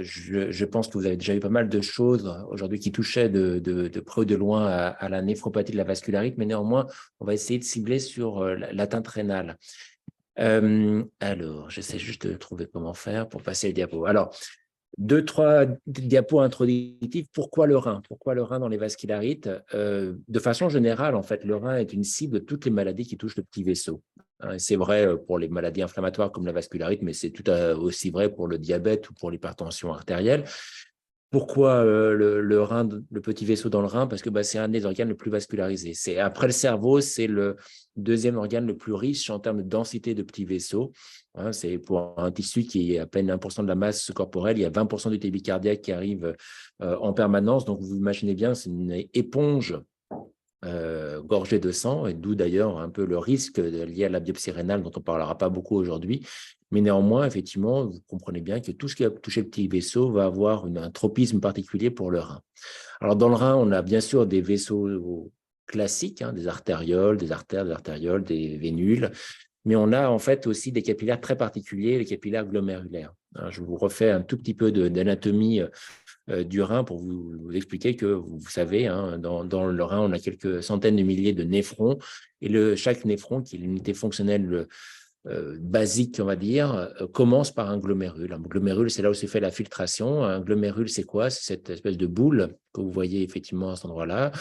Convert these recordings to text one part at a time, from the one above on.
je pense que vous avez déjà eu pas mal de choses aujourd'hui qui touchaient de près ou de loin à la néphropathie de la vascularite, mais néanmoins, on va essayer de cibler sur l'atteinte rénale. Alors, j'essaie juste de trouver comment faire pour passer les diapos. Alors, deux, trois diapos introductifs. Pourquoi le rein? Pourquoi le rein dans les vascularites? De façon générale, en fait, le rein est une cible de toutes les maladies qui touchent le petit vaisseau. C'est vrai pour les maladies inflammatoires comme la vascularite, mais c'est tout aussi vrai pour le diabète ou pour l'hypertension artérielle. Pourquoi le rein, le petit vaisseau dans le rein? Parce que c'est un des organes le plus vascularisés. Après le cerveau, c'est le deuxième organe le plus riche en termes de densité de petits vaisseaux. C'est pour un tissu qui est à peine 1% de la masse corporelle, il y a 20% du débit cardiaque qui arrive en permanence. Donc, vous imaginez bien, c'est une éponge gorgée de sang, et d'où d'ailleurs un peu le risque lié à la biopsie rénale dont on ne parlera pas beaucoup aujourd'hui. Mais néanmoins, effectivement, vous comprenez bien que tout ce qui a touché le petit vaisseau va avoir un tropisme particulier pour le rein. Alors, dans le rein, on a bien sûr des vaisseaux classiques, des artérioles, des artères, des artérioles, des vénules, mais on a en fait aussi des capillaires très particuliers, les capillaires glomérulaires. Je vous refais un tout petit peu d'anatomie du rein pour vous expliquer que, vous savez, dans le rein, on a quelques centaines de milliers de néphrons, et chaque néphron, qui est l'unité fonctionnelle basique, on va dire, commence par un glomérule. Un glomérule, c'est là où se fait la filtration. Un glomérule, c'est quoi? C'est cette espèce de boule que vous voyez effectivement à cet endroit-là,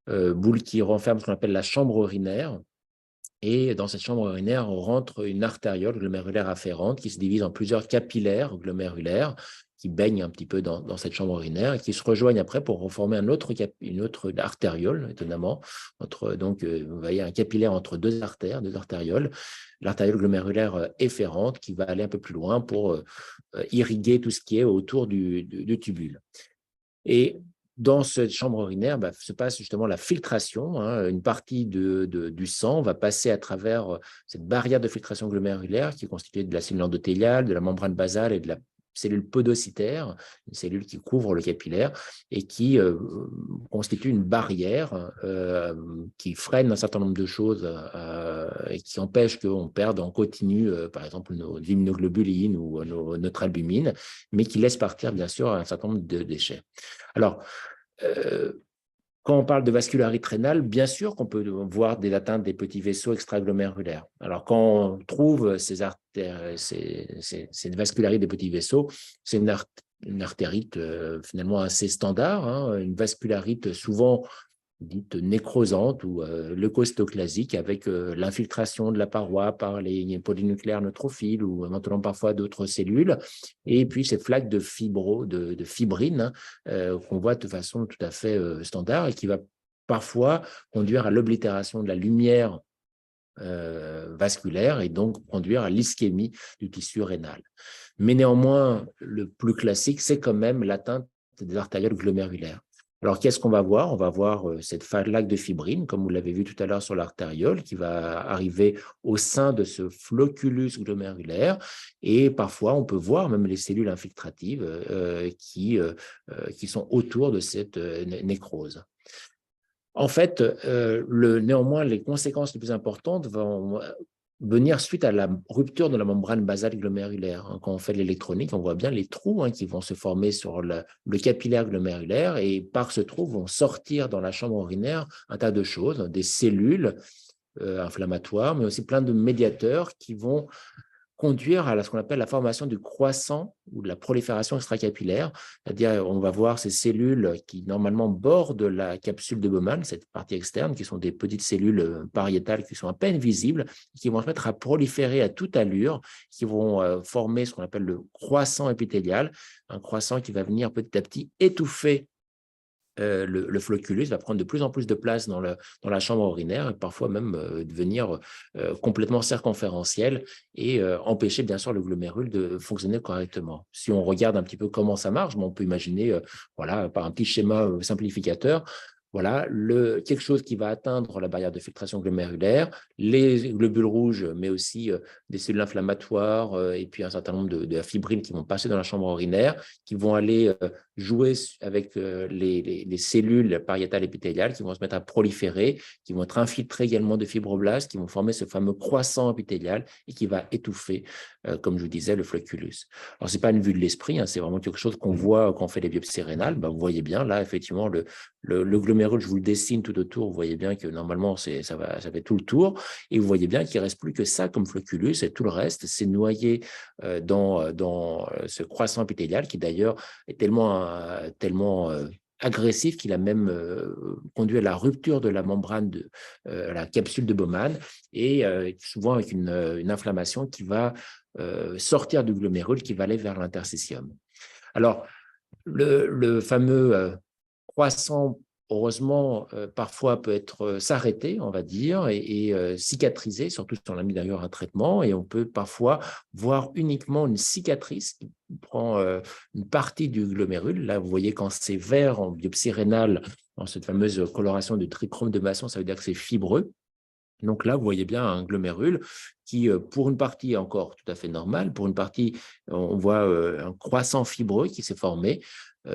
boule qui renferme ce qu'on appelle la chambre urinaire. Et dans cette chambre urinaire, on rentre une artériole glomérulaire afférente qui se divise en plusieurs capillaires glomérulaires qui baignent un petit peu dans cette chambre urinaire et qui se rejoignent après pour reformer une autre artériole, étonnamment. Donc, vous voyez un capillaire entre deux artères, deux artérioles, l'artériole glomérulaire efférente qui va aller un peu plus loin pour irriguer tout ce qui est autour du tubule. Et dans cette chambre urinaire, se passe justement la filtration. Une partie du sang va passer à travers cette barrière de filtration glomérulaire qui est constituée de la cellule endothéliale, de la membrane basale et de la cellule podocytaire, une cellule qui couvre le capillaire et qui constitue une barrière qui freine un certain nombre de choses et qui empêche qu'on perde en continu, par exemple, nos immunoglobulines ou notre albumine, mais qui laisse partir, bien sûr, un certain nombre de déchets. Alors, quand on parle de vascularite rénale, bien sûr qu'on peut voir des atteintes des petits vaisseaux extraglomérulaires. Alors, quand on trouve ces vascularites des petits vaisseaux, c'est une artérite finalement assez standard, une vascularite souvent dite nécrosante ou leucocytoclasique avec l'infiltration de la paroi par les polynucléaires neutrophiles ou éventuellement parfois d'autres cellules, et puis ces flaques de fibrine qu'on voit de façon tout à fait standard et qui va parfois conduire à l'oblitération de la lumière vasculaire et donc conduire à l'ischémie du tissu rénal. Mais néanmoins, le plus classique, c'est quand même l'atteinte des artérioles glomérulaires. Alors, qu'est-ce qu'on va voir? On va voir cette flaque de fibrine, comme vous l'avez vu tout à l'heure sur l'artériole, qui va arriver au sein de ce flocculus glomérulaire. Et parfois, on peut voir même les cellules infiltratives qui sont autour de cette nécrose. En fait, néanmoins, les conséquences les plus importantes vont venir suite à la rupture de la membrane basale glomérulaire. Quand on fait de l'électronique, on voit bien les trous qui vont se former sur le capillaire glomérulaire, et par ce trou vont sortir dans la chambre urinaire un tas de choses, des cellules inflammatoires, mais aussi plein de médiateurs qui vont conduire à ce qu'on appelle la formation du croissant ou de la prolifération extracapillaire, c'est-à-dire on va voir ces cellules qui normalement bordent la capsule de Bowman, cette partie externe, qui sont des petites cellules pariétales qui sont à peine visibles, qui vont se mettre à proliférer à toute allure, qui vont former ce qu'on appelle le croissant épithélial, un croissant qui va venir petit à petit étouffer le flocculus, va prendre de plus en plus de place dans la chambre urinaire et parfois même devenir complètement circonférentiel et empêcher bien sûr le glomérule de fonctionner correctement. Si on regarde un petit peu comment ça marche, on peut imaginer voilà, par un petit schéma simplificateur, voilà, quelque chose qui va atteindre la barrière de filtration glomérulaire, les globules rouges, mais aussi des cellules inflammatoires et puis un certain nombre de fibrines qui vont passer dans la chambre urinaire, qui vont aller jouer avec les cellules pariétales épithéliales, qui vont se mettre à proliférer, qui vont être infiltrées également de fibroblastes, qui vont former ce fameux croissant épithélial et qui va étouffer comme je vous disais, le flocculus. Alors, ce n'est pas une vue de l'esprit, hein, c'est vraiment quelque chose qu'on voit quand on fait les biopsies rénales. Ben, vous voyez bien, là, effectivement, le glomérule, je vous le dessine tout autour, vous voyez bien que normalement, ça fait tout le tour, et vous voyez bien qu'il ne reste plus que ça comme flocculus, et tout le reste, c'est noyé dans ce croissant épithélial qui, d'ailleurs, est tellement agressif qu'il a même conduit à la rupture de la membrane de la capsule de Bowman et souvent avec une inflammation qui va sortir du glomérule qui va aller vers l'interstitium. Alors, le fameux croissant, heureusement, parfois peut être s'arrêter, on va dire, et cicatriser, surtout si on a mis d'ailleurs un traitement, et on peut parfois voir uniquement une cicatrice qui prend une partie du glomérule. Là, vous voyez, quand c'est vert en biopsie rénale, dans cette fameuse coloration du trichrome de Masson, ça veut dire que c'est fibreux. Donc là, vous voyez bien un glomérule qui, pour une partie, est encore tout à fait normal. Pour une partie, on voit un croissant fibreux qui s'est formé.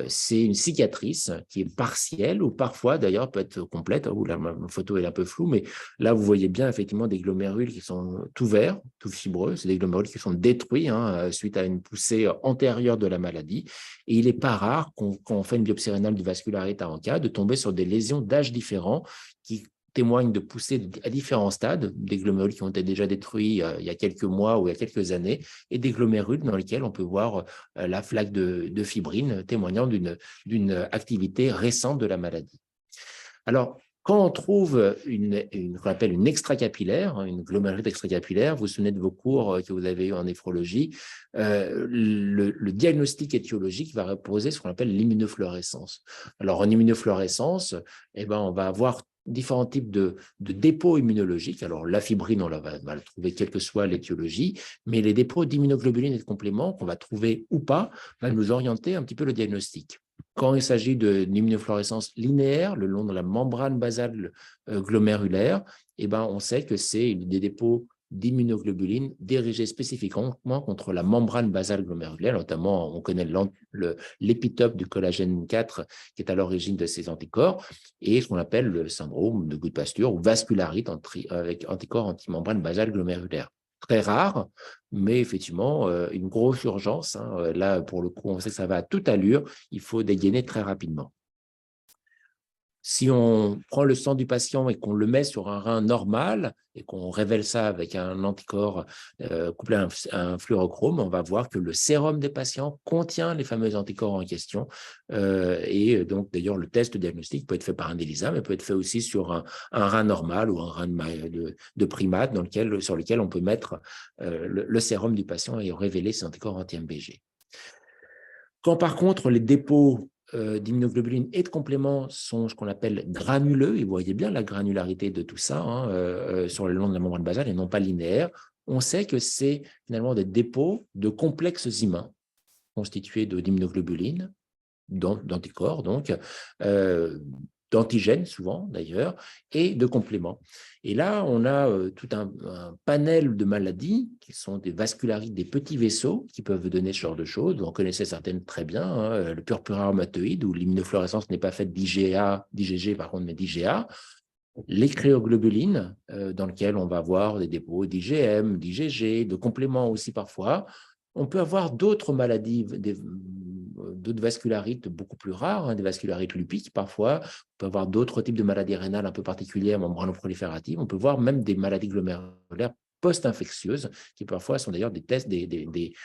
C'est une cicatrice qui est partielle ou parfois, d'ailleurs, peut être complète. Oh, là, ma photo est un peu floue, mais là, vous voyez bien effectivement des glomérules qui sont tout verts, tout fibreux. C'est des glomérules qui sont détruits suite à une poussée antérieure de la maladie. Et il n'est pas rare, quand on fait une biopsie rénale du vascularité en cas, de tomber sur des lésions d'âge différents qui témoignent de poussées à différents stades, des glomérules qui ont été déjà détruits il y a quelques mois ou il y a quelques années, et des glomérules dans lesquels on peut voir la flaque de fibrine témoignant d'une activité récente de la maladie. Alors, quand on trouve qu'on appelle une extracapillaire, une glomérulite extracapillaire, vous vous souvenez de vos cours que vous avez eu en néphrologie, le diagnostic étiologique va reposer sur ce qu'on appelle l'immunofluorescence. Alors, en immunofluorescence, on va avoir différents types de dépôts immunologiques. Alors, la fibrine, on va le trouver quelle que soit l'étiologie, mais les dépôts d'immunoglobulines et de compléments qu'on va trouver ou pas, va nous orienter un petit peu le diagnostic. Quand il s'agit d'une immunofluorescence linéaire, le long de la membrane basale glomérulaire, on sait que c'est des dépôts d'immunoglobulines dirigés spécifiquement contre la membrane basale glomérulaire, notamment on connaît l'épitope du collagène 4 qui est à l'origine de ces anticorps, et ce qu'on appelle le syndrome de Goodpasture ou vascularite avec anticorps antimembrane basale glomérulaire. Très rare, mais effectivement, une grosse urgence. Là, pour le coup, on sait que ça va à toute allure, il faut dégainer très rapidement. Si on prend le sang du patient et qu'on le met sur un rein normal et qu'on révèle ça avec un anticorps couplé à un fluorochrome, on va voir que le sérum des patients contient les fameux anticorps en question. Et donc, d'ailleurs, le test diagnostique peut être fait par un ELISA, mais peut être fait aussi sur un rein normal ou un rein de primate sur lequel on peut mettre le sérum du patient et révéler ses anticorps anti-MBG. Quand par contre, les dépôts d'immunoglobulines et de compléments sont ce qu'on appelle granuleux, et vous voyez bien la granularité de tout ça sur le long de la membrane basale et non pas linéaire, on sait que c'est finalement des dépôts de complexes humains constitués d'immunoglobulines, d'anticorps, donc, d'antigènes souvent d'ailleurs, et de compléments. Et là, on a tout un panel de maladies qui sont des vascularites, des petits vaisseaux qui peuvent donner ce genre de choses. Vous en connaissez certaines très bien, le purpura rhumatoïde, où l'immunofluorescence n'est pas faite d'IgG par contre, mais d'IgA. Les cryoglobulines, dans lesquelles on va avoir des dépôts d'IgM, d'IgG, de compléments aussi parfois. On peut avoir d'autres maladies, d'autres vascularites beaucoup plus rares, des vascularites lupiques parfois. On peut avoir d'autres types de maladies rénales un peu particulières, membranoprolifératives. On peut voir même des maladies glomérulaires post-infectieuses, qui parfois sont d'ailleurs des tests, des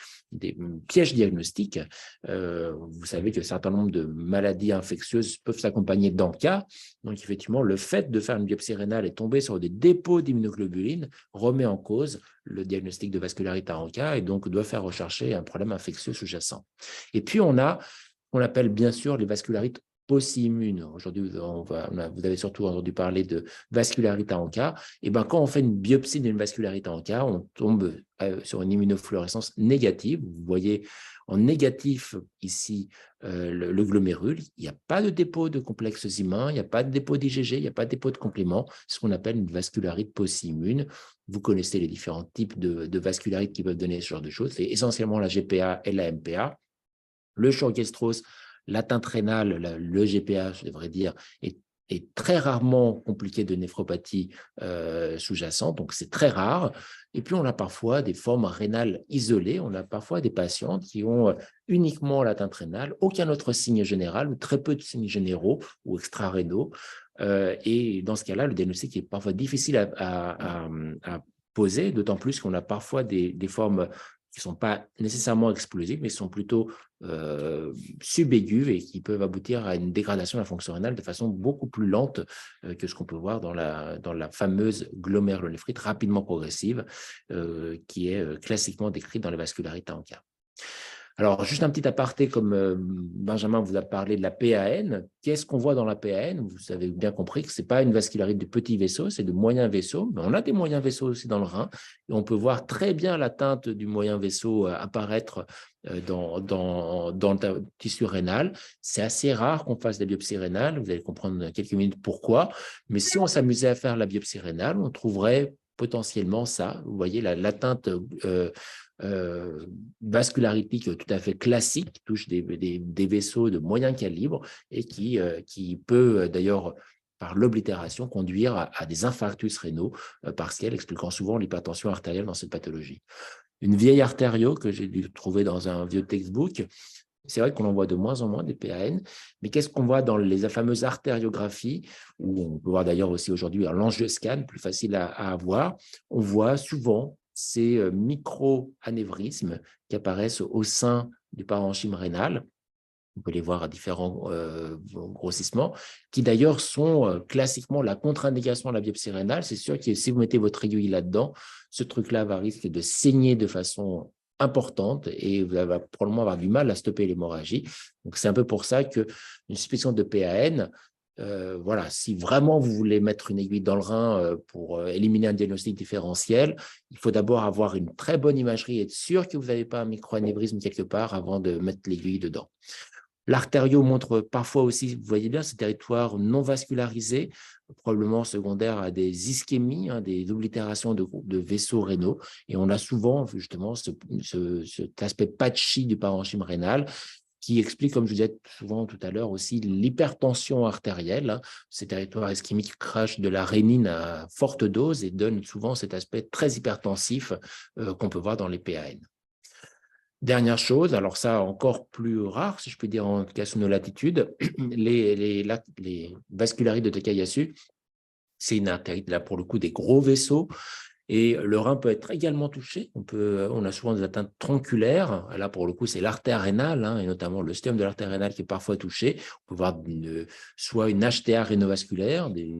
pièges diagnostiques. Vous savez que certain nombre de maladies infectieuses peuvent s'accompagner d'ANCA. Donc, effectivement, le fait de faire une biopsie rénale et tomber sur des dépôts d'immunoglobulines remet en cause le diagnostic de vascularité à ANCA et donc doit faire rechercher un problème infectieux sous-jacent. Et puis, on appelle bien sûr les vascularites post-immunes. Aujourd'hui, vous avez surtout entendu parler de vascularité en cas. Et quand on fait une biopsie d'une vascularité en cas, on tombe sur une immunofluorescence négative. Vous voyez en négatif ici le glomérule. Il n'y a pas de dépôt de complexes humains, il n'y a pas de dépôt d'IgG, il n'y a pas de dépôt de compléments. C'est ce qu'on appelle une vascularite post-immune. Vous connaissez les différents types de vascularites qui peuvent donner ce genre de choses. C'est essentiellement la GPA et la MPA. Le chorgestros, l'atteinte rénale, le GPA, je devrais dire, est est très rarement compliqué de néphropathie sous-jacente, donc c'est très rare. Et puis, on a parfois des formes rénales isolées. On a parfois des patients qui ont uniquement l'atteinte rénale, aucun autre signe général ou très peu de signes généraux ou extra-rénaux. Et dans ce cas-là, le diagnostic est parfois difficile à poser, d'autant plus qu'on a parfois des formes qui ne sont pas nécessairement explosives, mais sont plutôt subaiguës et qui peuvent aboutir à une dégradation de la fonction rénale de façon beaucoup plus lente que ce qu'on peut voir dans la fameuse glomérulonéphrite rapidement progressive, qui est classiquement décrite dans les vascularites à Anka. Alors, juste un petit aparté, comme Benjamin vous a parlé de la PAN. Qu'est-ce qu'on voit dans la PAN? Vous avez bien compris que ce n'est pas une vascularite de petits vaisseaux, c'est de moyens vaisseaux. Mais on a des moyens vaisseaux aussi dans le rein. Et on peut voir très bien l'atteinte du moyen vaisseau apparaître dans le tissu rénal. C'est assez rare qu'on fasse des biopsies rénales. Vous allez comprendre dans quelques minutes pourquoi. Mais si on s'amusait à faire la biopsie rénale, on trouverait potentiellement ça. Vous voyez, l'atteinte vascularitique tout à fait classique, qui touche des vaisseaux de moyen calibre et qui peut d'ailleurs, par l'oblitération, conduire à des infarctus rénaux partiels, expliquant souvent l'hypertension artérielle dans cette pathologie. Une vieille artério que j'ai dû trouver dans un vieux textbook. C'est vrai qu'on en voit de moins en moins des PAN, mais qu'est-ce qu'on voit dans les fameuses artériographies, où on peut voir d'ailleurs aussi aujourd'hui l'angioscan, plus facile à avoir, on voit souvent ces micro-anévrismes qui apparaissent au sein du parenchyme rénal. On peut les voir à différents grossissements, qui d'ailleurs sont classiquement la contre-indication de la biopsie rénale. C'est sûr que si vous mettez votre aiguille là-dedans, ce truc-là va risquer de saigner de façon importante et vous allez probablement avoir du mal à stopper l'hémorragie. Donc, c'est un peu pour ça qu'une suspicion de PAN, voilà, si vraiment vous voulez mettre une aiguille dans le rein pour éliminer un diagnostic différentiel, il faut d'abord avoir une très bonne imagerie et être sûr que vous n'avez pas un microanévrisme quelque part avant de mettre l'aiguille dedans. L'artério montre parfois aussi, vous voyez bien, ce territoire non vascularisé, probablement secondaire à des ischémies, des oblitérations de vaisseaux rénaux. Et on a souvent justement cet aspect patchy du parenchyme rénal qui explique, comme je vous disais souvent tout à l'heure, aussi l'hypertension artérielle. Ces territoires ischémiques crachent de la rénine à forte dose et donnent souvent cet aspect très hypertensif qu'on peut voir dans les PAN. Dernière chose, alors ça encore plus rare, si je peux dire en tout cas sous nos latitudes, les vascularites de Takayasu, c'est une artérite là pour le coup des gros vaisseaux et le rein peut être également touché. On a souvent des atteintes tronculaires, là pour le coup c'est l'artère rénale et notamment le stéum de l'artère rénale qui est parfois touché. On peut voir soit une HTA rénovasculaire, des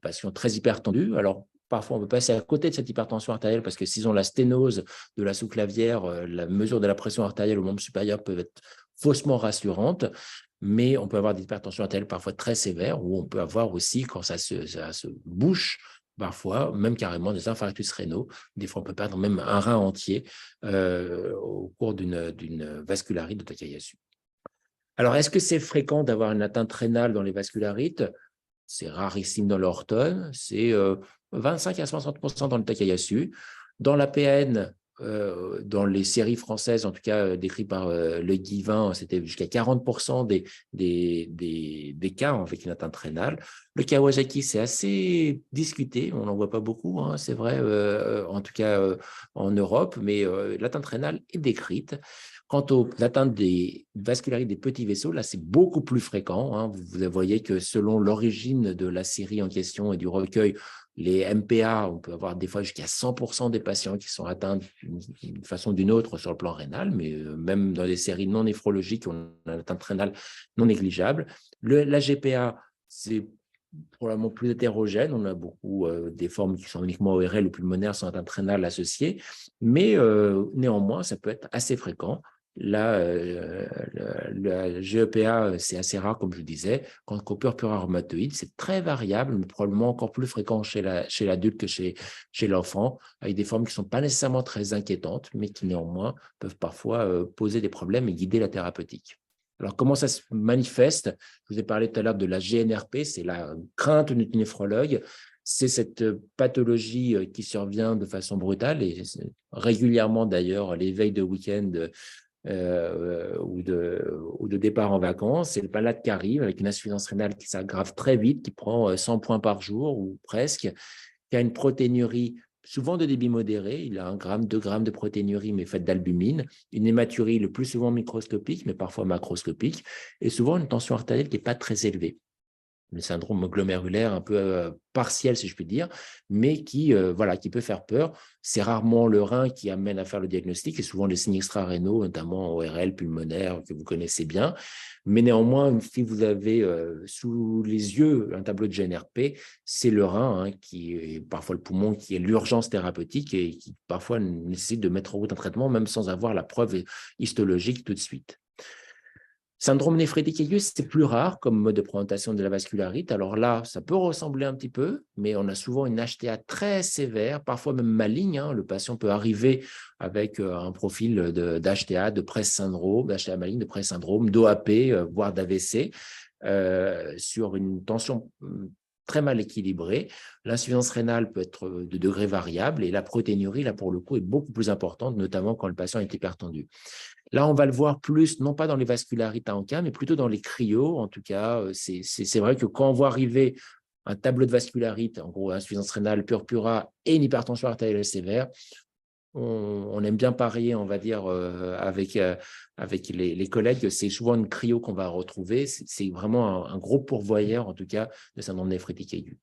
patients très hypertendus. Alors parfois, on peut passer à côté de cette hypertension artérielle parce que s'ils ont la sténose de la sous-clavière, la mesure de la pression artérielle au membre supérieur peut être faussement rassurante, mais on peut avoir des hypertensions artérielles parfois très sévères ou on peut avoir aussi, quand ça se bouche, parfois, même carrément des infarctus rénaux. Des fois, on peut perdre même un rein entier au cours d'une vascularite de Takayasu. Alors, est-ce que c'est fréquent d'avoir une atteinte rénale dans les vascularites? C'est rarissime dans l'orthone, c'est 25 à 60% dans le Takayasu. Dans la PN, dans les séries françaises, en tout cas décrites par Le Guivin, c'était jusqu'à 40% des cas avec une atteinte rénale. Le Kawasaki, c'est assez discuté, on n'en voit pas beaucoup, c'est vrai, en tout cas en Europe, mais l'atteinte rénale est décrite. Quant aux atteintes des vascularites des petits vaisseaux, là, c'est beaucoup plus fréquent. Vous voyez que selon l'origine de la série en question et du recueil, les MPA, on peut avoir des fois jusqu'à 100% des patients qui sont atteints d'une façon ou d'une autre sur le plan rénal, mais même dans des séries non néphrologiques, on a une atteinte rénale non négligeable. La GPA, c'est probablement plus hétérogène. On a beaucoup des formes qui sont uniquement ORL ou pulmonaires sans atteinte rénale associée, mais néanmoins, ça peut être assez fréquent. Là, le GEPA, c'est assez rare, comme je disais. Quant au purpura rhumatoïde, c'est très variable, mais probablement encore plus fréquent chez l'adulte que chez l'enfant, avec des formes qui ne sont pas nécessairement très inquiétantes, mais qui néanmoins peuvent parfois poser des problèmes et guider la thérapeutique. Alors, comment ça se manifeste? Je vous ai parlé tout à l'heure de la GNRP, c'est la crainte du néphrologue. C'est cette pathologie qui survient de façon brutale et régulièrement d'ailleurs, les veilles de week-end, ou de départ en vacances. C'est le malade qui arrive avec une insuffisance rénale qui s'aggrave très vite, qui prend 100 points par jour ou presque, qui a une protéinurie souvent de débit modéré, il a 1 gramme, 2 grammes de protéinurie, mais faite d'albumine, une hématurie le plus souvent microscopique, mais parfois macroscopique, et souvent une tension artérielle qui n'est pas très élevée. Le syndrome glomérulaire un peu partiel, si je puis dire, mais voilà, qui peut faire peur. C'est rarement le rein qui amène à faire le diagnostic, et souvent les signes extra-rénaux, notamment ORL, pulmonaire, que vous connaissez bien. Mais néanmoins, si vous avez sous les yeux un tableau de GNRP, c'est le rein, qui est parfois le poumon, qui est l'urgence thérapeutique et qui parfois nécessite de mettre en route un traitement, même sans avoir la preuve histologique tout de suite. Syndrome néphritique aigu, c'est plus rare comme mode de présentation de la vascularite. Alors là, ça peut ressembler un petit peu, mais on a souvent une HTA très sévère, parfois même maligne. Le patient peut arriver avec un profil d'HTA, de presse syndrome, d'HTA maligne, de presse syndrome, d'OAP, voire d'AVC, sur une tension très mal équilibrée. L'insuffisance rénale peut être de degré variable et la protéinurie, là, pour le coup, est beaucoup plus importante, notamment quand le patient est hypertendu. Là, on va le voir plus, non pas dans les vascularites à Anca, mais plutôt dans les cryos. En tout cas, c'est vrai que quand on voit arriver un tableau de vascularite, en gros, insuffisance rénale, purpura et une hypertension artérielle sévère, on aime bien parier, on va dire, avec les collègues. C'est souvent une cryo qu'on va retrouver. C'est vraiment un gros pourvoyeur, en tout cas, de syndrome néphritique aigu.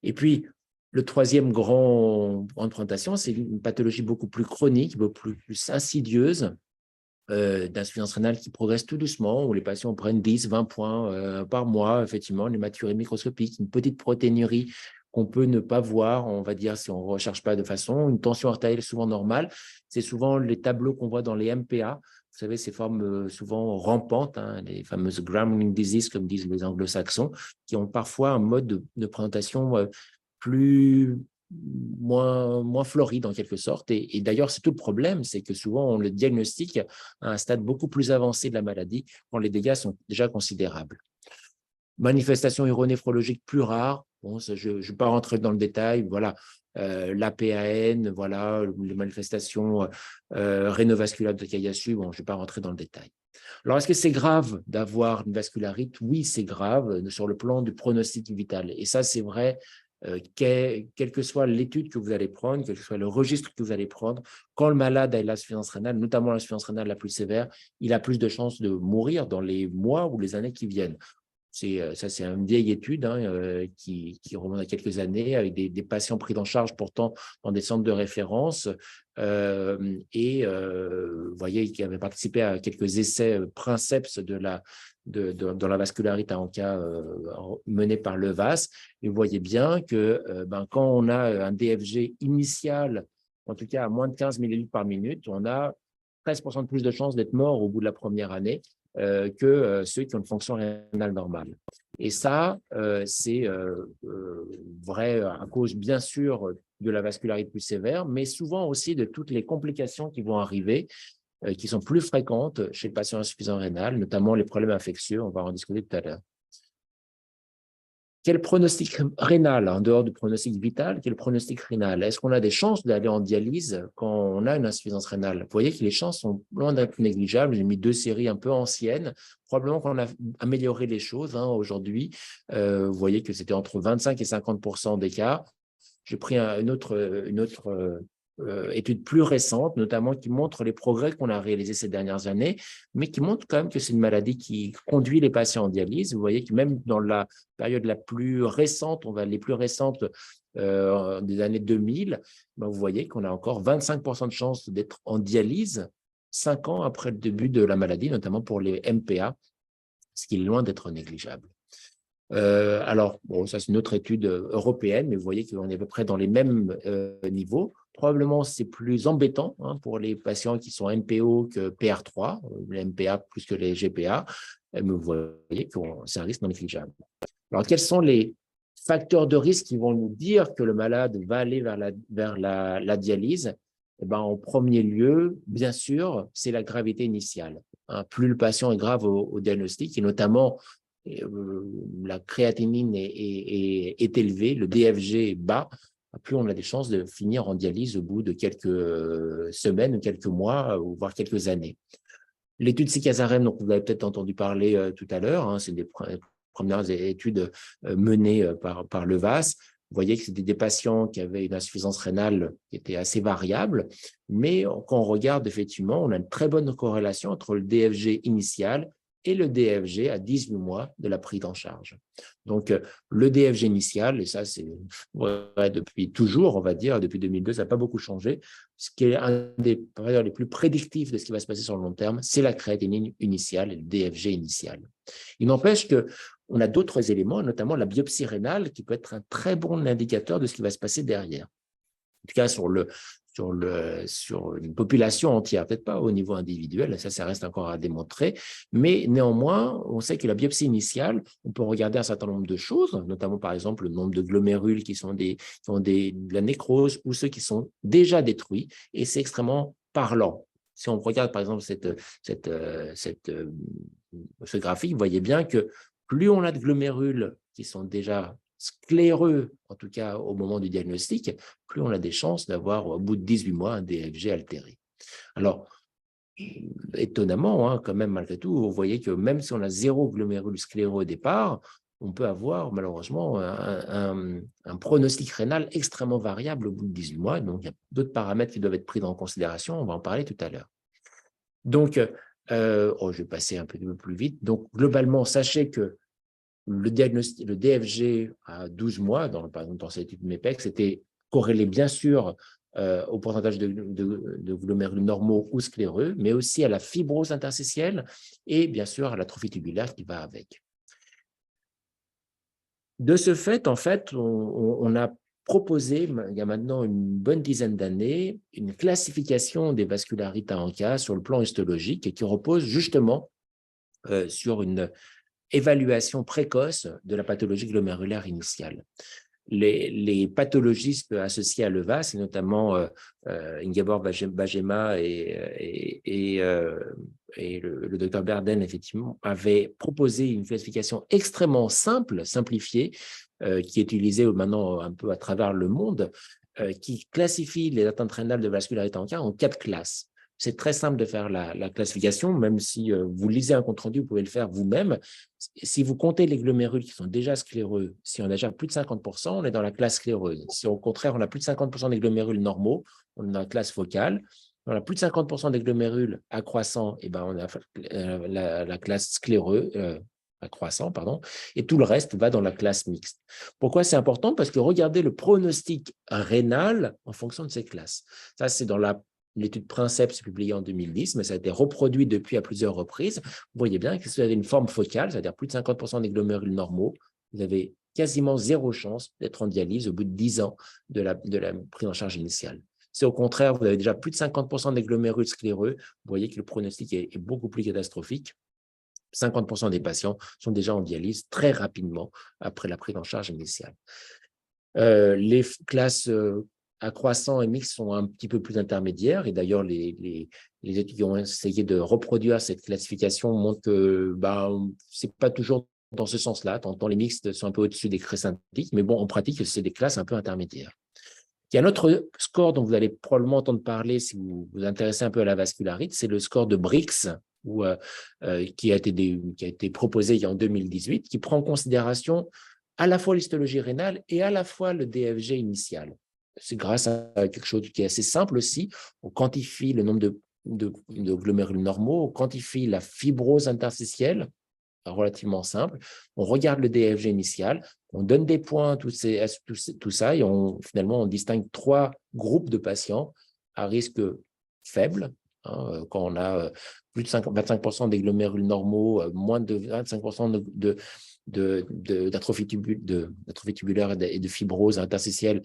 Et puis, le troisième grande présentation, c'est une pathologie beaucoup plus chronique, beaucoup plus insidieuse, d'insuffisance rénale qui progresse tout doucement, où les patients prennent 10, 20 points par mois, effectivement, une hématurie microscopique, une petite protéinurie qu'on peut ne pas voir, on va dire, si on ne recherche pas de façon, une tension artérielle souvent normale. C'est souvent les tableaux qu'on voit dans les MPA, vous savez, ces formes souvent rampantes, les fameuses Gram-Ring disease, comme disent les anglo-saxons, qui ont parfois un mode de présentation moins floride en quelque sorte. Et d'ailleurs, c'est tout le problème, c'est que souvent on le diagnostique à un stade beaucoup plus avancé de la maladie quand les dégâts sont déjà considérables. Manifestations uronéphrologiques plus rares, bon, je ne vais pas rentrer dans le détail, voilà, l'APAN, voilà, les manifestations rénovasculaires de Takayasu, bon, je ne vais pas rentrer dans le détail. Alors, est-ce que c'est grave d'avoir une vascularite? Oui, c'est grave sur le plan du pronostic vital. Et ça, c'est vrai, quelle que soit l'étude que vous allez prendre, quel que soit le registre que vous allez prendre, quand le malade a l'insuffisance rénale, notamment l'insuffisance rénale la plus sévère, il a plus de chances de mourir dans les mois ou les années qui viennent. Ça, c'est une vieille étude qui remonte à quelques années avec des patients pris en charge pourtant dans des centres de référence vous voyez, qui avaient participé à quelques essais princeps dans la vascularite à Anca menés par le VAS. Et vous voyez bien que quand on a un DFG initial, en tout cas à moins de 15 millilitres par minute, on a 13% de plus de chances d'être mort au bout de la première année que ceux qui ont une fonction rénale normale. Et ça, c'est vrai à cause, bien sûr, de la vascularite plus sévère, mais souvent aussi de toutes les complications qui vont arriver, qui sont plus fréquentes chez le patient insuffisant rénal, notamment les problèmes infectieux, on va en discuter tout à l'heure. Quel pronostic rénal, en dehors du pronostic vital, quel pronostic rénal? Est-ce qu'on a des chances d'aller en dialyse quand on a une insuffisance rénale? Vous voyez que les chances sont loin d'être négligeables. J'ai mis 2 séries un peu anciennes. Probablement qu'on a amélioré les choses aujourd'hui. Vous voyez que c'était entre 25 et 50% des cas. J'ai pris une autre étude plus récente, notamment qui montre les progrès qu'on a réalisés ces dernières années, mais qui montre quand même que c'est une maladie qui conduit les patients en dialyse. Vous voyez que même dans la période la plus récente, les plus récentes des années 2000, vous voyez qu'on a encore 25% de chances d'être en dialyse 5 ans après le début de la maladie, notamment pour les MPA, ce qui est loin d'être négligeable. Alors, bon, ça c'est une autre étude européenne, mais vous voyez qu'on est à peu près dans les mêmes niveaux. Probablement, c'est plus embêtant pour les patients qui sont MPO que PR3, les MPA plus que les GPA, mais vous voyez que c'est un risque non négligeable. Alors, quels sont les facteurs de risque qui vont nous dire que le malade va aller vers la dialyse? En premier lieu, bien sûr, c'est la gravité initiale. Plus le patient est grave au diagnostic, et notamment la créatinine est élevée, le DFG est bas, plus on a des chances de finir en dialyse au bout de quelques semaines, quelques mois, ou voire quelques années. L'étude Sikazarem, dont vous avez peut-être entendu parler tout à l'heure, hein, c'est des premières études menées par le VAS. Vous voyez que c'était des patients qui avaient une insuffisance rénale qui était assez variable, mais quand on regarde effectivement, on a une très bonne corrélation entre le DFG initial et le DFG à 18 mois de la prise en charge. Donc, le DFG initial, et ça c'est vrai, depuis toujours, on va dire, depuis 2002, ça n'a pas beaucoup changé. Ce qui est un des parameters les plus prédictifs de ce qui va se passer sur le long terme, c'est la créatinine initiale et le DFG initial. Il n'empêche qu'on a d'autres éléments, notamment la biopsie rénale, qui peut être un très bon indicateur de ce qui va se passer derrière. En tout cas, sur une population entière, peut-être pas au niveau individuel, ça reste encore à démontrer, mais néanmoins, on sait que la biopsie initiale, on peut regarder un certain nombre de choses, notamment par exemple le nombre de glomérules qui ont de la nécrose ou ceux qui sont déjà détruits, et c'est extrêmement parlant. Si on regarde par exemple ce graphique, vous voyez bien que plus on a de glomérules qui sont déjà scléreux, en tout cas au moment du diagnostic, plus on a des chances d'avoir au bout de 18 mois un DFG altéré. Alors, étonnamment, hein, quand même, malgré tout, vous voyez que même si on a 0 glomérule scléreux au départ, on peut avoir malheureusement un pronostic rénal extrêmement variable au bout de 18 mois. Donc, il y a d'autres paramètres qui doivent être pris en considération. On va en parler tout à l'heure. Donc, je vais passer un peu plus vite. Donc, globalement, sachez que le DFG à 12 mois, par exemple dans cette étude MEPEX, c'était corrélé bien sûr au pourcentage de glomérules normaux ou scléreux, mais aussi à la fibrose interstitielle et bien sûr à l'atrophie tubulaire qui va avec. De ce fait, en fait, on a proposé, il y a maintenant une bonne dizaine d'années, une classification des vascularites à ANCA sur le plan histologique et qui repose justement sur une évaluation précoce de la pathologie glomérulaire initiale. Les pathologistes associés à l'EVAS, et notamment Ingeborg Bajema et le docteur Berden, effectivement, avaient proposé une classification extrêmement simple, simplifiée, qui est utilisée maintenant un peu à travers le monde, qui classifie les atteintes rénales de vascularité en 4 classes. C'est très simple de faire la classification, même si vous lisez un compte-rendu, vous pouvez le faire vous-même. Si vous comptez les glomérules qui sont déjà scléreux, si on a déjà plus de 50%, on est dans la classe scléreuse. Si au contraire, on a plus de 50% des glomérules normaux, on est dans la classe focale. On a plus de 50% des glomérules accroissants, et ben on a la classe scléreux, accroissant, pardon, et tout le reste va dans la classe mixte. Pourquoi c'est important? Parce que regardez le pronostic rénal en fonction de ces classes. Ça, c'est dans l'étude Princeps publiée en 2010, mais ça a été reproduit depuis à plusieurs reprises. Vous voyez bien que si vous avez une forme focale, c'est-à-dire plus de 50% des glomérules normaux, vous avez quasiment 0 chance d'être en dialyse au bout de 10 ans de la prise en charge initiale. Si au contraire, vous avez déjà plus de 50% des glomérules scléreux, vous voyez que le pronostic est beaucoup plus catastrophique. 50% des patients sont déjà en dialyse très rapidement après la prise en charge initiale. Les classes accroissants et mixtes sont un petit peu plus intermédiaires, et d'ailleurs les études qui ont essayé de reproduire cette classification montrent que ce n'est pas toujours dans ce sens-là, tant les mixtes sont un peu au-dessus des crescentiques, mais bon, en pratique, c'est des classes un peu intermédiaires. Il y a un autre score dont vous allez probablement entendre parler si vous vous intéressez un peu à la vascularite, c'est le score de Brix, qui a été proposé en 2018, qui prend en considération à la fois l'histologie rénale et à la fois le DFG initial. C'est grâce à quelque chose qui est assez simple aussi. On quantifie le nombre de glomérules normaux, on quantifie la fibrose interstitielle, relativement simple. On regarde le DFG initial, on donne des points, tout ça, et finalement, on distingue 3 groupes de patients à risque faible, hein, quand on a plus de 25% des glomérules normaux, moins de 25% d'atrophie tubulaire et de fibrose interstitielle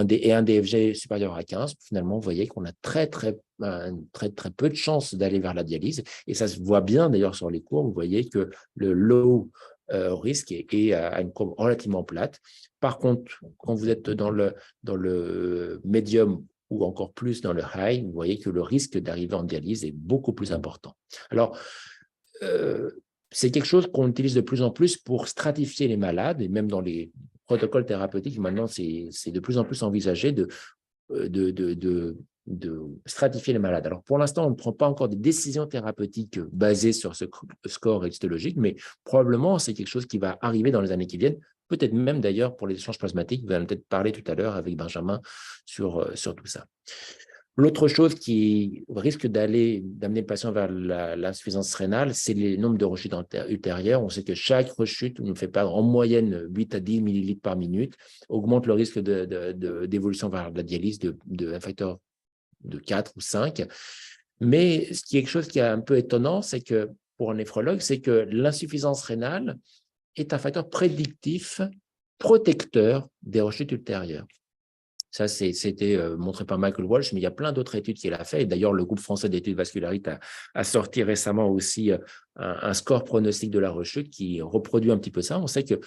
et un DFG supérieur à 15, finalement, vous voyez qu'on a très peu de chances d'aller vers la dialyse. Et ça se voit bien d'ailleurs sur les courbes, vous voyez que le low risque est à une courbe relativement plate. Par contre, quand vous êtes dans le médium ou encore plus dans le high, vous voyez que le risque d'arriver en dialyse est beaucoup plus important. Alors, c'est quelque chose qu'on utilise de plus en plus pour stratifier les malades, et même dans les protocole thérapeutique, maintenant, c'est de plus en plus envisagé de stratifier les malades. Alors, pour l'instant, on ne prend pas encore des décisions thérapeutiques basées sur ce score histologique, mais probablement, c'est quelque chose qui va arriver dans les années qui viennent, peut-être même d'ailleurs pour les échanges plasmatiques. Vous allez peut-être parler tout à l'heure avec Benjamin sur tout ça. L'autre chose qui risque d'amener le patient vers l'insuffisance rénale, c'est les nombres de rechutes ultérieures. On sait que chaque rechute nous fait perdre en moyenne 8 à 10 millilitres par minute, augmente le risque d'évolution vers la dialyse de un facteur de 4 ou 5. Mais ce qui est quelque chose qui est un peu étonnant, c'est que pour un néphrologue, c'est que l'insuffisance rénale est un facteur prédictif, protecteur des rechutes ultérieures. Ça, c'était montré par Michael Walsh, mais il y a plein d'autres études qu'il a fait. Et d'ailleurs, le groupe français d'études vascularites a sorti récemment aussi un score pronostic de la rechute qui reproduit un petit peu ça. On sait que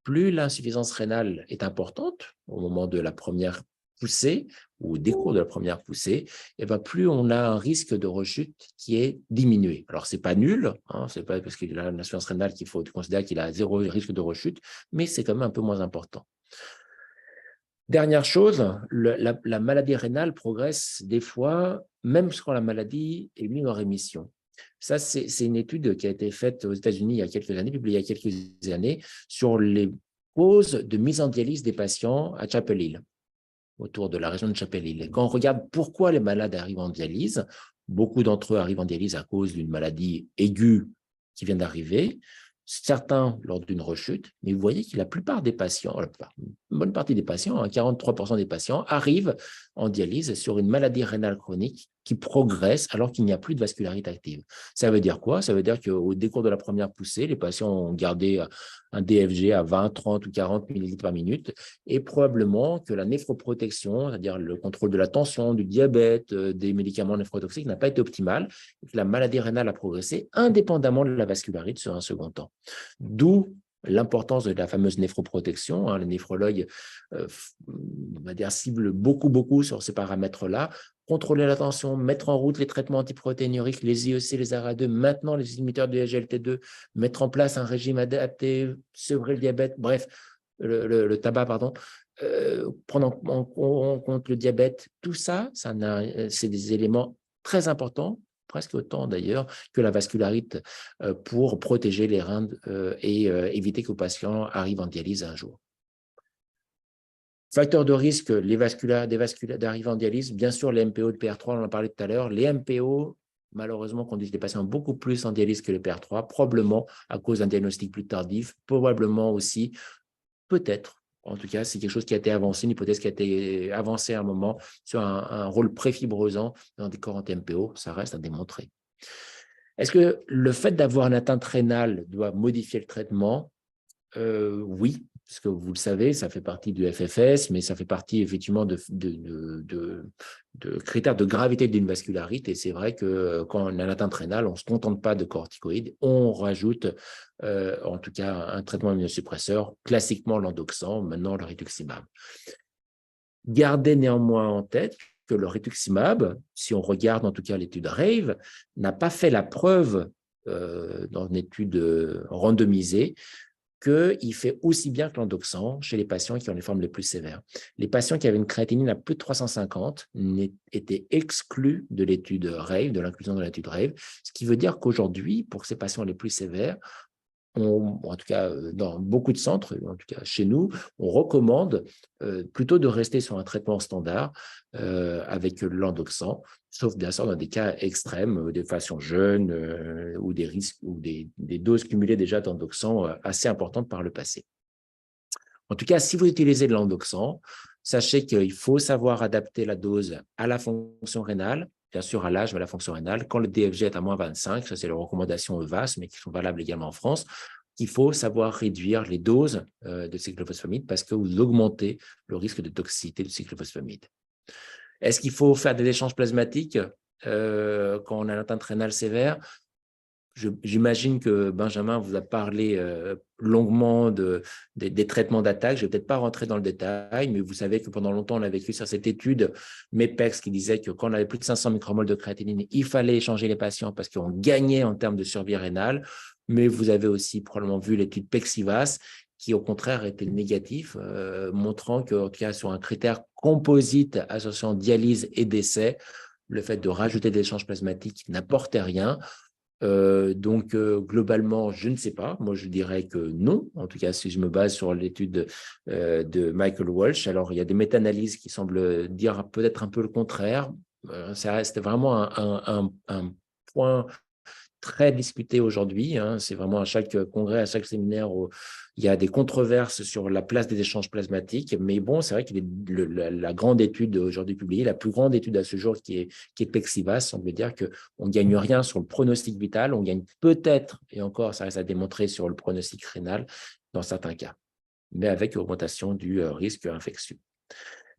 plus l'insuffisance rénale est importante au moment de la première poussée ou au décours de la première poussée, et bien plus on a un risque de rechute qui est diminué. Alors, ce n'est pas nul, hein, ce n'est pas parce qu'il a une insuffisance rénale qu'il faut considérer qu'il a zéro risque de rechute, mais c'est quand même un peu moins important. Dernière chose, la maladie rénale progresse des fois, même quand la maladie est mise en rémission. Ça, c'est une étude qui a été faite aux États-Unis il y a quelques années, publiée il y a quelques années, sur les causes de mise en dialyse des patients à Chapel Hill, autour de la région de Chapel Hill. Et quand on regarde pourquoi les malades arrivent en dialyse, beaucoup d'entre eux arrivent en dialyse à cause d'une maladie aiguë qui vient d'arriver, certains lors d'une rechute, mais vous voyez que la plupart des patients, une bonne partie des patients, 43% des patients, arrivent en dialyse sur une maladie rénale chronique qui progresse alors qu'il n'y a plus de vascularité active. Ça veut dire quoi? Ça veut dire qu'au décours de la première poussée, les patients ont gardé un DFG à 20, 30 ou 40 millilitres par minute et probablement que la néphroprotection, c'est-à-dire le contrôle de la tension, du diabète, des médicaments néphrotoxiques n'a pas été optimal et que la maladie rénale a progressé indépendamment de la vascularite sur un second temps. D'où l'importance de la fameuse néphroprotection. Hein, les néphrologues on va dire, ciblent beaucoup sur ces paramètres-là. Contrôler la tension, mettre en route les traitements antiprotéinuriques, les IEC, les ARA2, maintenant les inhibiteurs de SGLT2, mettre en place un régime adapté, sevrer le diabète, bref, le tabac, pardon, prendre en compte le diabète, tout ça, c'est des éléments très importants, presque autant d'ailleurs que la vascularite pour protéger les reins et éviter que le patient arrive en dialyse un jour. Facteurs de risque, d'arrivée en dialyse, bien sûr les MPO de PR3, on en a parlé tout à l'heure. Les MPO, malheureusement, conduisent des patients beaucoup plus en dialyse que les PR3, probablement à cause d'un diagnostic plus tardif, probablement aussi, peut-être, en tout cas, c'est quelque chose qui a été avancé, une hypothèse qui a été avancée à un moment sur un rôle préfibrosant dans des corps anti-MPO, ça reste à démontrer. Est-ce que le fait d'avoir une atteinte rénale doit modifier le traitement? Oui, parce que vous le savez, ça fait partie du FFS, mais ça fait partie effectivement de critères de gravité d'une vascularite. Et c'est vrai que quand on a une atteinte rénale, on ne se contente pas de corticoïdes, on rajoute en tout cas un traitement immunosuppresseur, classiquement l'endoxan, maintenant le rituximab. Gardez néanmoins en tête que le rituximab, si on regarde en tout cas l'étude RAVE, n'a pas fait la preuve dans une étude randomisée qu'il fait aussi bien que l'endoxan chez les patients qui ont les formes les plus sévères. Les patients qui avaient une créatinine à plus de 350 étaient exclus de l'étude RAVE, de l'inclusion dans l'étude RAVE, ce qui veut dire qu'aujourd'hui, pour ces patients les plus sévères, en tout cas dans beaucoup de centres, en tout cas chez nous, on recommande plutôt de rester sur un traitement standard avec l'endoxan, sauf bien sûr dans des cas extrêmes, de façon jeune ou des risques ou des doses cumulées déjà d'endoxan assez importantes par le passé. En tout cas, si vous utilisez de l'endoxan, sachez qu'il faut savoir adapter la dose à la fonction rénale, bien sûr à l'âge, mais à la fonction rénale. Quand le DFG est à moins 25, ça c'est les recommandations EVAS, mais qui sont valables également en France, il faut savoir réduire les doses de cyclophosphamide parce que vous augmentez le risque de toxicité du cyclophosphamide. Est-ce qu'il faut faire des échanges plasmatiques quand on a une atteinte rénale sévère? J'imagine que Benjamin vous a parlé longuement des traitements d'attaque. Je ne vais peut-être pas rentrer dans le détail, mais vous savez que pendant longtemps, on a vécu sur cette étude MEPEX qui disait que quand on avait plus de 500 micromoles de créatinine, il fallait échanger les patients parce qu'on gagnait en termes de survie rénale. Mais vous avez aussi probablement vu l'étude PEXIVAS qui au contraire était négatif, montrant qu'en tout cas sur un critère composite associant dialyse et décès, le fait de rajouter des échanges plasmatiques n'apportait rien. Globalement, je ne sais pas. Moi, je dirais que non. En tout cas, si je me base sur l'étude de Michael Walsh, alors il y a des méta-analyses qui semblent dire peut-être un peu le contraire. Ça reste vraiment un point très discuté aujourd'hui. Hein. C'est vraiment à chaque congrès, à chaque séminaire où il y a des controverses sur la place des échanges plasmatiques. Mais bon, c'est vrai que la grande étude aujourd'hui publiée, la plus grande étude à ce jour qui est Plexivas, semble dire qu'on ne gagne rien sur le pronostic vital. On gagne peut-être, et encore, ça reste à démontrer sur le pronostic rénal dans certains cas, mais avec augmentation du risque infectieux.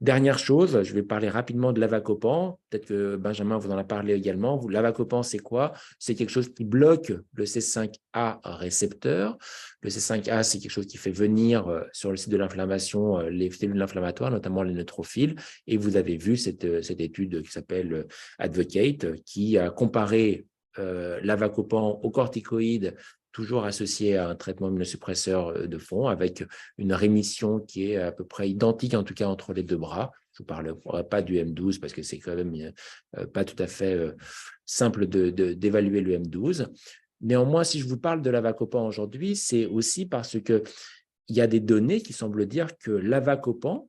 Dernière chose, je vais parler rapidement de l'avacopan. Peut-être que Benjamin vous en a parlé également. L'avacopan, c'est quoi? C'est quelque chose qui bloque le C5A récepteur. Le C5A, c'est quelque chose qui fait venir sur le site de l'inflammation les cellules inflammatoires, notamment les neutrophiles. Et vous avez vu cette étude qui s'appelle Advocate, qui a comparé l'avacopan aux corticoïdes, toujours associé à un traitement immunosuppresseur de fond, avec une rémission qui est à peu près identique, en tout cas, entre les deux bras. Je ne vous parlerai pas du M12 parce que c'est quand même pas tout à fait simple d'évaluer le M12. Néanmoins, si je vous parle de l'avacopan aujourd'hui, c'est aussi parce qu'il y a des données qui semblent dire que l'avacopan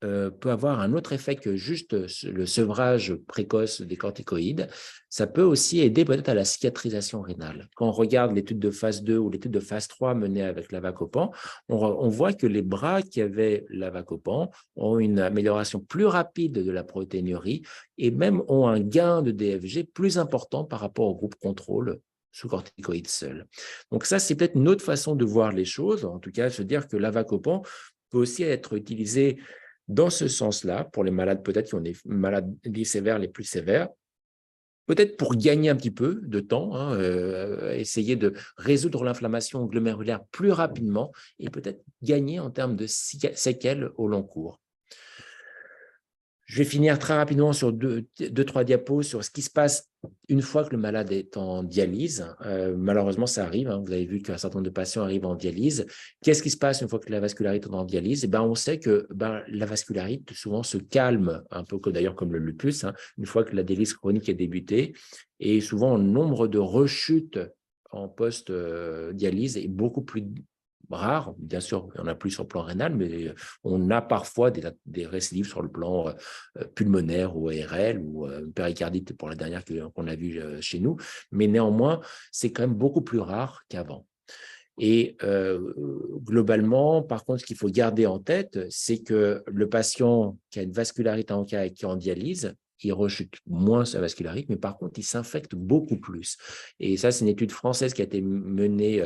peut avoir un autre effet que juste le sevrage précoce des corticoïdes. Ça peut aussi aider peut-être à la cicatrisation rénale. Quand on regarde l'étude de phase 2 ou l'étude de phase 3 menée avec l'avacopan, on voit que les bras qui avaient l'avacopan ont une amélioration plus rapide de la protéinurie et même ont un gain de DFG plus important par rapport au groupe contrôle sous corticoïdes seuls. Donc ça, c'est peut-être une autre façon de voir les choses, en tout cas se dire que l'avacopan peut aussi être utilisé dans ce sens-là, pour les malades peut-être qui ont des maladies sévères les plus sévères, peut-être pour gagner un petit peu de temps, essayer de résoudre l'inflammation glomérulaire plus rapidement et peut-être gagner en termes de séquelles au long cours. Je vais finir très rapidement sur deux, trois diapos sur ce qui se passe une fois que le malade est en dialyse. Malheureusement, ça arrive. Hein, vous avez vu qu'un certain nombre de patients arrivent en dialyse. Qu'est-ce qui se passe une fois que la vascularité est en dialyse? On sait que la vascularité souvent se calme, un peu d'ailleurs comme le lupus, hein, une fois que la dialyse chronique est débutée. Et souvent, le nombre de rechutes en post-dialyse est beaucoup plus rare. Bien sûr, il y en a plus sur le plan rénal, mais on a parfois des récidives sur le plan pulmonaire ou ARL ou péricardite pour la dernière qu'on a vue chez nous. Mais néanmoins, c'est quand même beaucoup plus rare qu'avant. Et globalement, par contre, ce qu'il faut garder en tête, c'est que le patient qui a une vascularité en cas et qui est en dialyse, il rechute moins sa vascularité, mais par contre, il s'infecte beaucoup plus. Et ça, c'est une étude française qui a été menée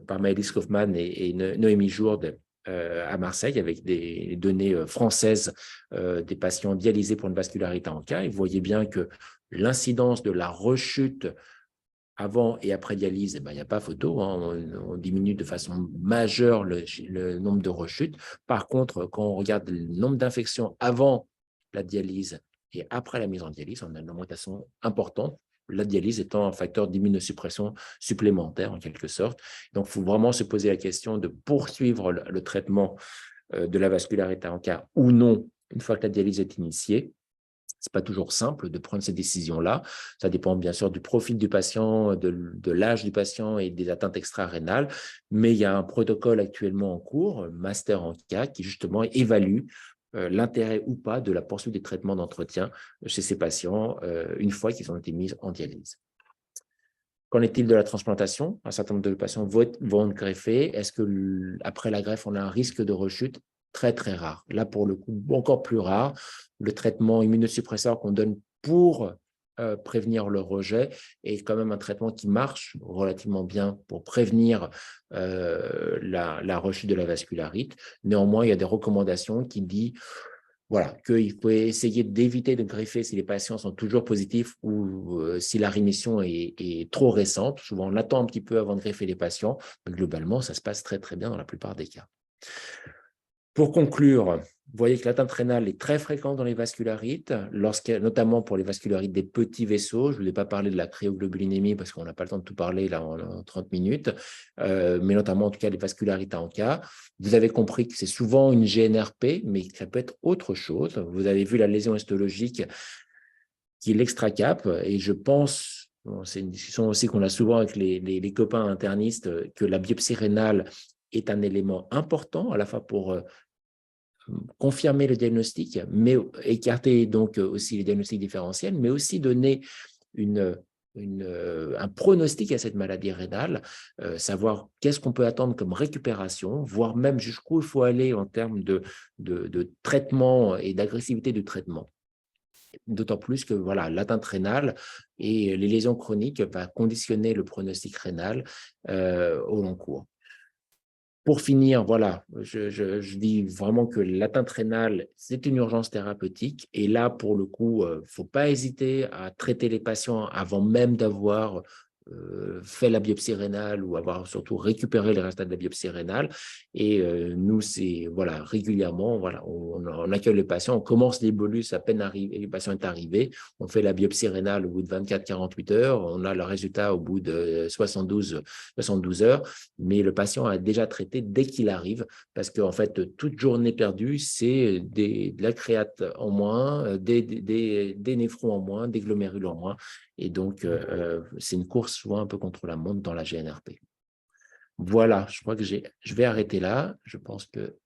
par Maëlys Kaufmann et Noémie Jourde à Marseille, avec des données françaises des patients dialysés pour une vascularité en cas. Et vous voyez bien que l'incidence de la rechute avant et après dialyse, il n'y a pas photo, hein, on diminue de façon majeure le nombre de rechutes. Par contre, quand on regarde le nombre d'infections avant la dialyse et après la mise en dialyse, on a une augmentation importante, la dialyse étant un facteur d'immunosuppression supplémentaire en quelque sorte. Donc, il faut vraiment se poser la question de poursuivre le traitement de la vascularité en cas ou non, une fois que la dialyse est initiée. Ce n'est pas toujours simple de prendre ces décisions-là. Ça dépend bien sûr du profil du patient, de l'âge du patient et des atteintes extra-rénales. Mais il y a un protocole actuellement en cours, Master en cas, qui justement évalue l'intérêt ou pas de la poursuite des traitements d'entretien chez ces patients une fois qu'ils ont été mis en dialyse. Qu'en est-il de la transplantation? Un certain nombre de patients vont greffer. Est-ce qu'après la greffe, on a un risque de rechute? Très, très rare. Là, pour le coup, encore plus rare. Le traitement immunosuppresseur qu'on donne pour prévenir le rejet est quand même un traitement qui marche relativement bien pour prévenir la rechute de la vascularite. Néanmoins, il y a des recommandations qui disent voilà, qu'il faut essayer d'éviter de greffer si les patients sont toujours positifs ou si la rémission est trop récente. Souvent, on attend un petit peu avant de greffer les patients, mais globalement, ça se passe très, très bien dans la plupart des cas. Pour conclure, Vous voyez que l'atteinte rénale est très fréquente dans les vascularites, notamment pour les vascularites des petits vaisseaux. Je ne voulais pas parler de la cryoglobulinémie parce qu'on n'a pas le temps de tout parler là en 30 minutes, mais notamment en tout cas les vascularites en cas. Vous avez compris que c'est souvent une GNRP, mais ça peut être autre chose. Vous avez vu la lésion histologique qui est l'extracap, et je pense, c'est une discussion aussi qu'on a souvent avec les copains internistes, que la biopsie rénale est un élément important à la fois pour confirmer le diagnostic, mais écarter donc aussi les diagnostics différentiels, mais aussi donner un pronostic à cette maladie rénale, savoir qu'est-ce qu'on peut attendre comme récupération, voire même jusqu'où il faut aller en termes de traitement et d'agressivité du traitement. D'autant plus que voilà, l'atteinte rénale et les lésions chroniques va conditionner le pronostic rénal au long cours. Pour finir, voilà, je dis vraiment que l'atteinte rénale, c'est une urgence thérapeutique. Et là, pour le coup, il ne faut pas hésiter à traiter les patients avant même d'avoir fait la biopsie rénale ou avoir surtout récupéré les résultats de la biopsie rénale. Et nous, c'est voilà, régulièrement, voilà, on accueille le patient, on commence les bolus à peine arrivé, le patient est arrivé, on fait la biopsie rénale au bout de 24-48 heures, on a le résultat au bout de 72 heures, mais le patient a déjà traité dès qu'il arrive, parce qu'en fait, toute journée perdue, c'est de la créate en moins, des néphrons en moins, des glomérules en moins. Et donc, c'est une course souvent un peu contre la montre dans la GNRP. Voilà, je crois que je vais arrêter là. Je pense que